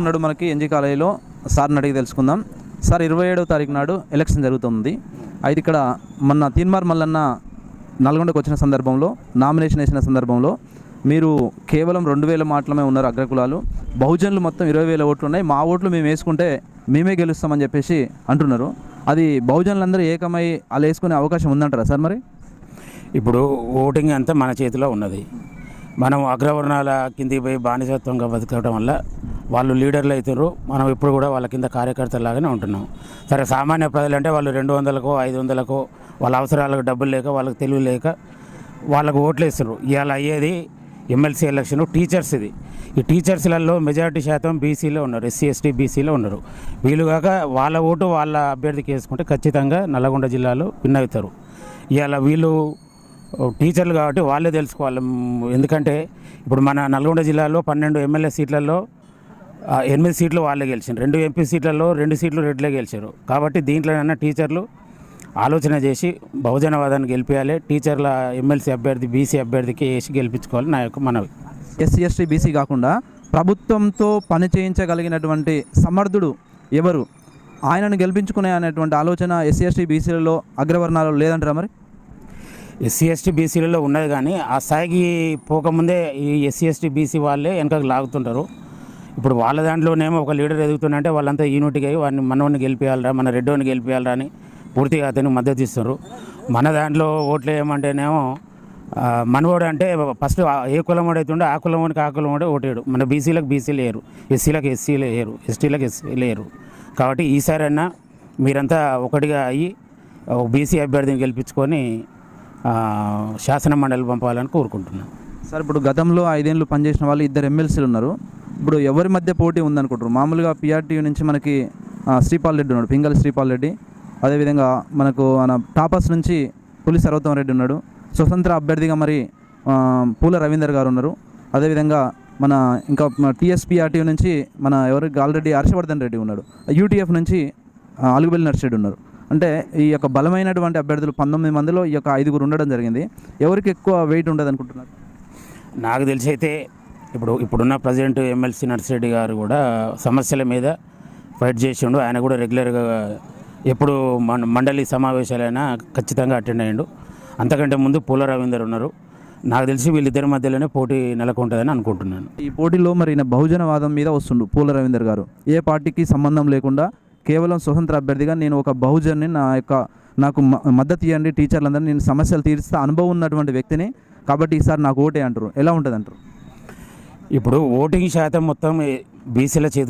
ఉన్నాడు మనకి ఎన్జీ కాలేజీలో సార్ని అడిగి తెలుసుకుందాం. సార్ 27వ తారీఖు నాడు ఎలక్షన్ జరుగుతుంది. అయితే ఇక్కడ మొన్న తీన్మార్ మల్లన్న నల్గొండకు వచ్చిన సందర్భంలో నామినేషన్ వేసిన సందర్భంలో మీరు కేవలం 2000 మాత్రమే ఉన్నారు అగ్రకులాలు, బహుజనులు మొత్తం 20,000 ఓట్లు ఉన్నాయి, మా ఓట్లు మేము వేసుకుంటే మేమే గెలుస్తామని చెప్పేసి అంటున్నారు. అది బహుజనులందరూ ఏకమై అలా వేసుకునే అవకాశం ఉందంటారా సార్? మరి ఇప్పుడు ఓటింగ్ అంతా మన చేతిలో ఉన్నది. మనం అగ్రవర్ణాల కిందికి పోయి బానిసత్వంగా బతకడం వల్ల వాళ్ళు లీడర్లు అవుతారు. మనం ఇప్పుడు కూడా వాళ్ళ కింద కార్యకర్తలాగానే ఉంటున్నాం. సరే, సామాన్య ప్రజలంటే వాళ్ళు 200కో 500కో వాళ్ళ అవసరాలకు డబ్బులు లేక, వాళ్ళకి తెలివి లేక వాళ్ళకు ఓట్లు వేస్తారు. ఇవాళ అయ్యేది ఎమ్మెల్సీ ఎలక్షన్ టీచర్స్. ఈ టీచర్స్లలో మెజారిటీ శాతం బీసీలో ఉన్నారు, ఎస్సీ ఎస్టీ బీసీలో ఉన్నారు. వీలుగాక వాళ్ళ ఓటు వాళ్ళ అభ్యర్థికి వేసుకుంటే ఖచ్చితంగా నల్గొండ జిల్లాలో విన్ అవుతారు. ఇవాళ వీళ్ళు టీచర్లు కాబట్టి వాళ్ళే తెలుసుకోవాలి. ఎందుకంటే ఇప్పుడు మన నల్గొండ జిల్లాలో 12 ఎమ్మెల్యే సీట్లలో 8 సీట్లు వాళ్ళే గెలిచారు, 2 ఎంపీ సీట్లలో 2 సీట్లు రెడ్లే గెలిచారు. కాబట్టి దీంట్లోనైనా టీచర్లు ఆలోచన చేసి బహుజనవాదాన్ని గెలిపించాలి. టీచర్ల ఎమ్మెల్సీ అభ్యర్థి బీసీ అభ్యర్థికి వేసి గెలిపించుకోవాలి నా యొక్క మనవి. ఎస్సీ ఎస్టీ బీసీ కాకుండా ప్రభుత్వంతో పని చేయించగలిగినటువంటి సమర్థుడు ఎవరు, ఆయనను గెలిపించుకునే అనేటువంటి ఆలోచన ఎస్సీ ఎస్టీ బీసీలలో అగ్రవర్ణాలలో లేదంటారా? మరి ఎస్సీ ఎస్టీ బీసీలలో ఉన్నది, కానీ ఆ స్థాయికి పోకముందే ఈ ఎస్సీ ఎస్టీ బీసీ వాళ్ళే వెనకకు లాగుతుంటారు. ఇప్పుడు వాళ్ళ దాంట్లోనేమో ఒక లీడర్ ఎదుగుతుందంటే వాళ్ళంతా యూనిట్గా అయ్యి వాడిని మనవాడిని గెలిపించాలరా, మన రెడ్డిని గెలిపించాలరా అని పూర్తిగా అతనికి మద్దతు ఇస్తారు. మన దాంట్లో ఓట్లు ఏమంటేనేమో మనవాడు అంటే ఫస్ట్ ఏ కులం వాడు అవుతుండే ఆ కులం వాడికి ఆ కులం వాడే ఓటేడు. మన బీసీలకు బీసీలు వేయరు, ఎస్సీలకు ఎస్సీలు వేయరు, ఎస్టీలకు ఎస్సీలు వేయరు. కాబట్టి ఈసారైనా మీరంతా ఒకటిగా అయ్యి ఒక బీసీ అభ్యర్థిని గెలిపించుకొని శాసన మండలి పంపాలని కోరుకుంటున్నాను. సార్, ఇప్పుడు గతంలో 5 ఏళ్ళు పనిచేసిన వాళ్ళు 2 ఎమ్మెల్సీలు ఉన్నారు. ఇప్పుడు ఎవరి మధ్య పోటీ ఉందనుకుంటారు? మామూలుగా పిఆర్టీ నుంచి మనకి శ్రీపాల్ రెడ్డి ఉన్నాడు, పింగళి శ్రీపాల్ రెడ్డి. అదేవిధంగా మనకు మన టాపర్స్ నుంచి పులి సర్వోత్తమ రెడ్డి ఉన్నాడు. స్వతంత్ర అభ్యర్థిగా మరి పూల రవీందర్ గారు ఉన్నారు. అదేవిధంగా మన ఇంకా టీఎస్పీఆర్టీ నుంచి మన ఎవరికి ఆల్రెడీ హర్షవర్ధన్ రెడ్డి ఉన్నాడు. యూటీఎఫ్ నుంచి అలుగుబెల్లి నర్సిరెడ్డి ఉన్నారు. అంటే ఈ యొక్క బలమైనటువంటి అభ్యర్థులు 19 మందిలో ఈ యొక్క 5గురు ఉండడం జరిగింది. ఎవరికి ఎక్కువ వెయిట్ ఉండదు అనుకుంటున్నారు? నాకు తెలిసి అయితే ఇప్పుడున్న ప్రెసిడెంట్ ఎమ్మెల్సీ నర్సిరెడ్డి గారు కూడా సమస్యల మీద ఫైట్ చేసిండు. ఆయన కూడా రెగ్యులర్గా ఎప్పుడు మండలి సమావేశాలైనా ఖచ్చితంగా అటెండ్ అయ్యిండు. అంతకంటే ముందు పూల రవీందర్ ఉన్నారు. నాకు తెలిసి వీళ్ళిద్దరి మధ్యలోనే పోటీ నెలకొంటుందని అనుకుంటున్నాను. ఈ పోటీలో మరి బహుజనవాదం మీద వస్తుండు పూల రవీందర్ గారు. ఏ పార్టీకి సంబంధం లేకుండా కేవలం స్వతంత్ర అభ్యర్థిగా నేను ఒక బహుజన్ని నాకు మద్దతు ఇవ్వండి, టీచర్లందరూ నేను సమస్యలు తీరుస్తా అనుభవం ఉన్నటువంటి వ్యక్తిని, కాబట్టి ఈసారి నాకు ఓటే అంటారు. ఎలా ఉంటుంది అంటారు? ఇప్పుడు ఓటింగ్ శాతం మొత్తం బీసీల చేతి